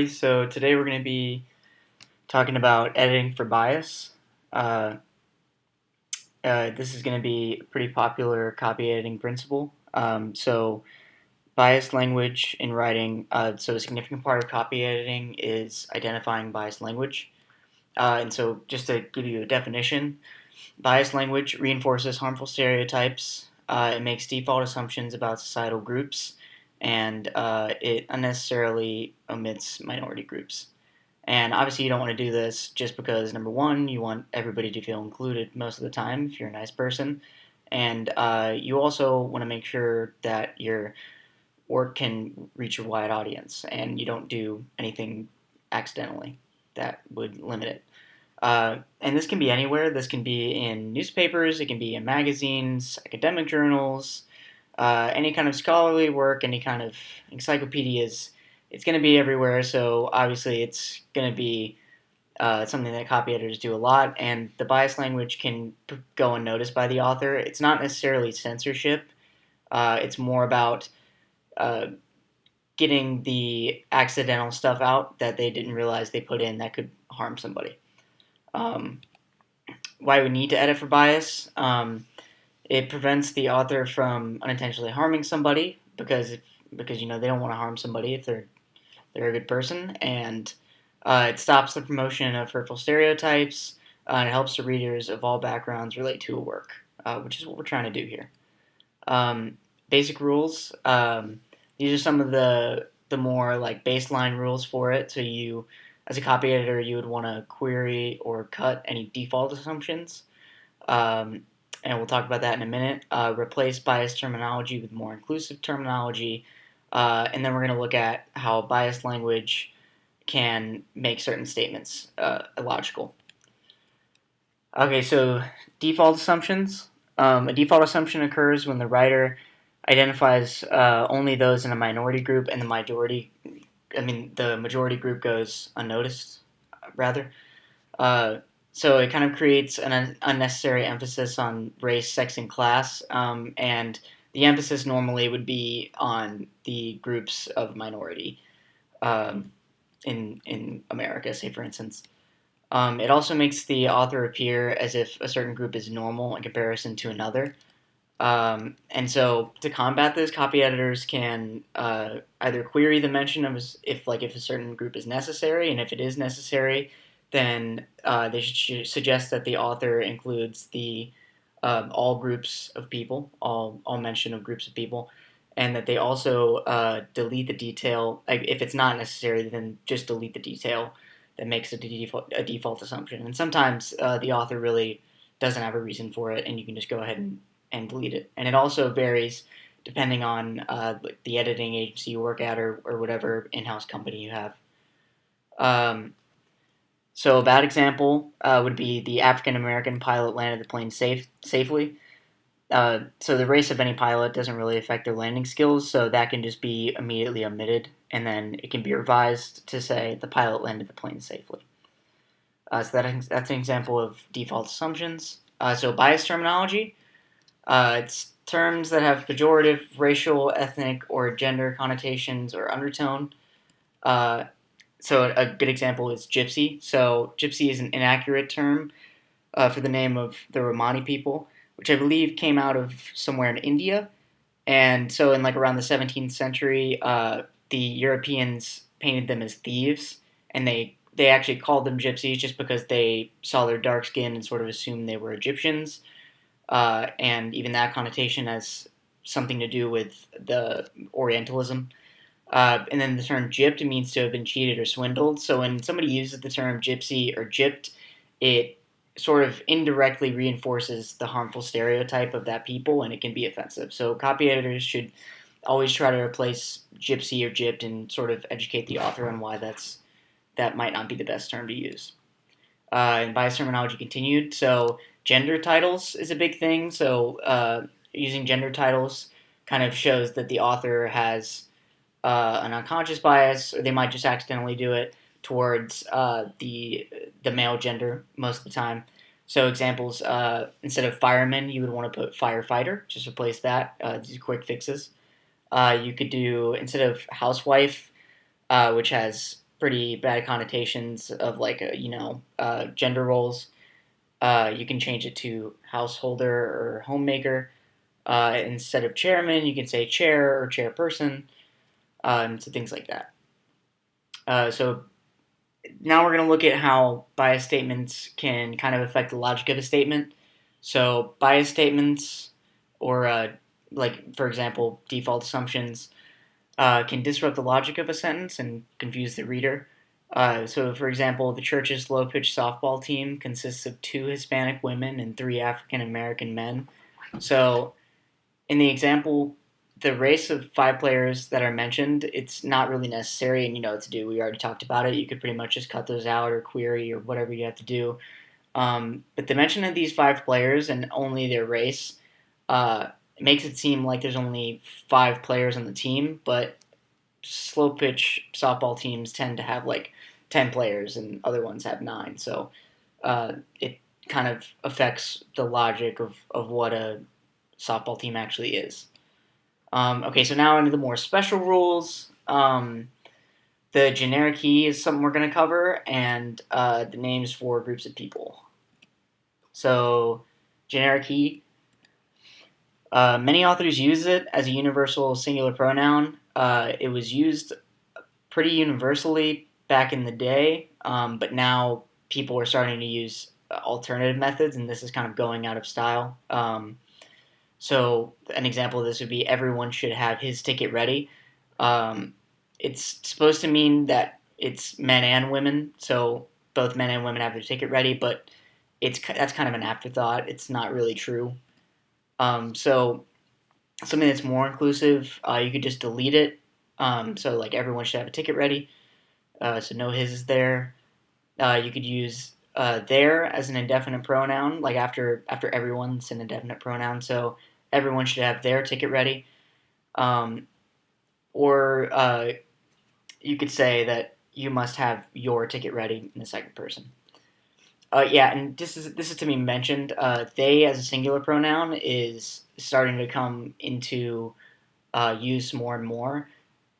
So today we're going to be talking about editing for bias. Uh, this is going to be a pretty popular copy editing principle. So biased language in writing. So a significant part of copy editing is identifying biased language. And so just to give you a definition, biased language reinforces harmful stereotypes. It makes default assumptions about societal groups, and it unnecessarily omits minority groups. And obviously, you don't want to do this just because, number one, you want everybody to feel included most of the time if you're a nice person. And you also want to make sure that your work can reach a wide audience and you don't do anything accidentally that would limit it. And this can be anywhere. This can be in newspapers, it can be in magazines, academic journals, any kind of scholarly work, any kind of encyclopedias. It's going to be everywhere, so obviously it's going to be something that copy editors do a lot, and the biased language can go unnoticed by the author. It's not necessarily censorship. It's more about uh, getting the accidental stuff out that they didn't realize they put in that could harm somebody. Um, why we need to edit for bias? It prevents the author from unintentionally harming somebody because they don't want to harm somebody if they're a good person, and it stops the promotion of hurtful stereotypes, and it helps the readers of all backgrounds relate to a work, which is what we're trying to do here. Basic rules. These are some of the more like baseline rules for it. So you, as a copy editor, you would want to query or cut any default assumptions. And we'll talk about that in a minute. Replace biased terminology with more inclusive terminology. And then we're going to look at how biased language can make certain statements illogical. Okay, so default assumptions. A default assumption occurs when the writer identifies only those in a minority group, and the majority group goes unnoticed, rather. So it kind of creates an unnecessary emphasis on race, sex, and class, and the emphasis normally would be on the groups of minority in America, say for instance. It also makes the author appear as if a certain group is normal in comparison to another. And so to combat this, copy editors can either query the mention of if a certain group is necessary, and if it is necessary, then they should suggest that the author includes the all groups of people, all mention of groups of people, and that they also delete the detail. If it's not necessary, then just delete the detail that makes it a default assumption. And sometimes the author really doesn't have a reason for it, and you can just go ahead and delete it. And it also varies depending on the editing agency you work at or whatever in-house company you have. So a bad example would be the African-American pilot landed the plane safely. So the race of any pilot doesn't really affect their landing skills, so that can just be immediately omitted, and then it can be revised to say the pilot landed the plane safely. So that's an example of default assumptions. So biased terminology. It's terms that have pejorative, racial, ethnic, or gender connotations or undertone. So a good example is gypsy. So gypsy is an inaccurate term for the name of the Romani people, which I believe came out of somewhere in India. And so in around the 17th century, the Europeans painted them as thieves, and they actually called them gypsies just because they saw their dark skin and sort of assumed they were Egyptians. And even that connotation has something to do with the Orientalism. And then the term gypped means to have been cheated or swindled. So when somebody uses the term gypsy or gypped, it sort of indirectly reinforces the harmful stereotype of that people, and it can be offensive. So copy editors should always try to replace gypsy or gypped and sort of educate the author on why that might not be the best term to use. And bias terminology continued. So gender titles is a big thing. So using gender titles kind of shows that the author has an unconscious bias, or they might just accidentally do it towards the male gender most of the time. So examples, instead of fireman, you would want to put firefighter. Just replace that. These are quick fixes. You could do, instead of housewife, which has pretty bad connotations of like gender roles. You can change it to householder or homemaker. Instead of chairman, you can say chair or chairperson. So things like that. So now we're going to look at how bias statements can kind of affect the logic of a statement. So bias statements, or like for example, default assumptions, can disrupt the logic of a sentence and confuse the reader. So, for example, the church's low pitch softball team consists of 2 Hispanic women and 3 African American men. So, in the example, the race of 5 players that are mentioned, it's not really necessary, and you know what to do. We already talked about it. You could pretty much just cut those out or query or whatever you have to do. But the mention of these 5 players and only their race makes it seem like there's only 5 players on the team, but slow pitch softball teams tend to have like 10 players and other ones have 9. So it kind of affects the logic of what a softball team actually is. Okay, so now into the more special rules. The generic key is something we're going to cover, and the names for groups of people. So, generic key. Many authors use it as a universal singular pronoun. It was used pretty universally back in the day, but now people are starting to use alternative methods, and this is kind of going out of style. So an example of this would be everyone should have his ticket ready. It's supposed to mean that it's men and women, so both men and women have their ticket ready, but that's kind of an afterthought. It's not really true. So something that's more inclusive, you could just delete it. So like everyone should have a ticket ready. So no his is there. You could use there as an indefinite pronoun, like after everyone's an indefinite pronoun. So everyone should have their ticket ready. Or you could say that you must have your ticket ready in the second person. Yeah, and this is to be mentioned. They as a singular pronoun is starting to come into use more and more,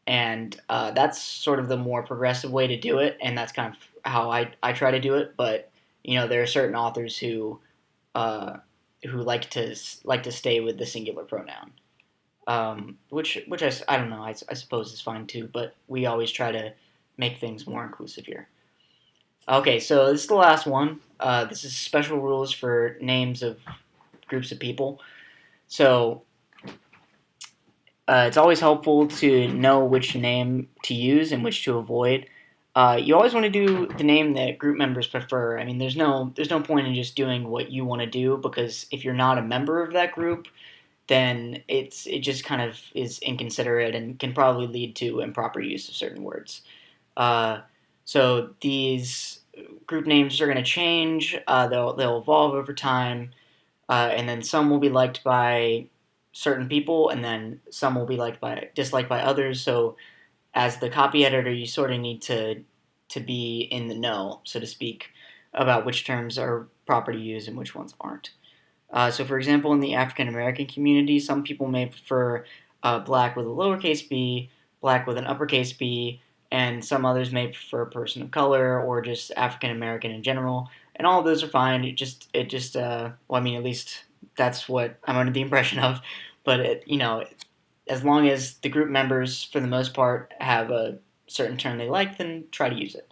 and that's sort of the more progressive way to do it, and that's kind of how I try to do it. But you know, there are certain authors who like to stay with the singular pronoun, which I don't know. I suppose is fine too. But we always try to make things more inclusive here. Okay, so this is the last one. This is special rules for names of groups of people. So it's always helpful to know which name to use and which to avoid. You always want to do the name that group members prefer. I mean, there's no point in just doing what you want to do, because if you're not a member of that group, then it just kind of is inconsiderate and can probably lead to improper use of certain words. So these group names are going to change. They'll evolve over time, and then some will be liked by certain people, and then some will be disliked by others. So as the copy editor, you sort of need to be in the know, so to speak, about which terms are proper to use and which ones aren't. So, for example, in the African American community, some people may prefer black with a lowercase b, black with an uppercase b, and some others may prefer person of color or just African American in general. And all of those are fine. Well, I mean, at least that's what I'm under the impression of. But as long as the group members, for the most part, have a certain term they like, then try to use it.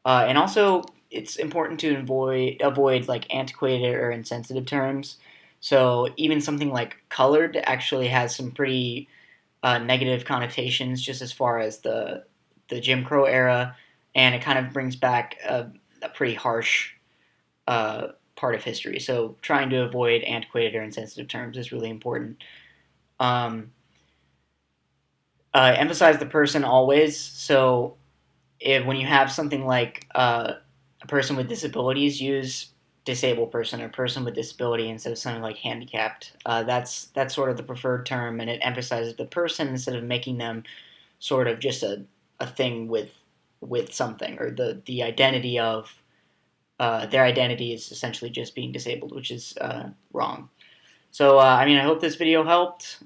And also, it's important to avoid like antiquated or insensitive terms. So even something like colored actually has some pretty negative connotations, just as far as the Jim Crow era, and it kind of brings back a pretty harsh part of history. So trying to avoid antiquated or insensitive terms is really important. Emphasize the person always. So when you have something like a person with disabilities, use disabled person or person with disability instead of something like handicapped. That's sort of the preferred term, and it emphasizes the person instead of making them sort of just a thing with something, or the identity of their identity is essentially just being disabled, which is wrong. So I mean, I hope this video helped.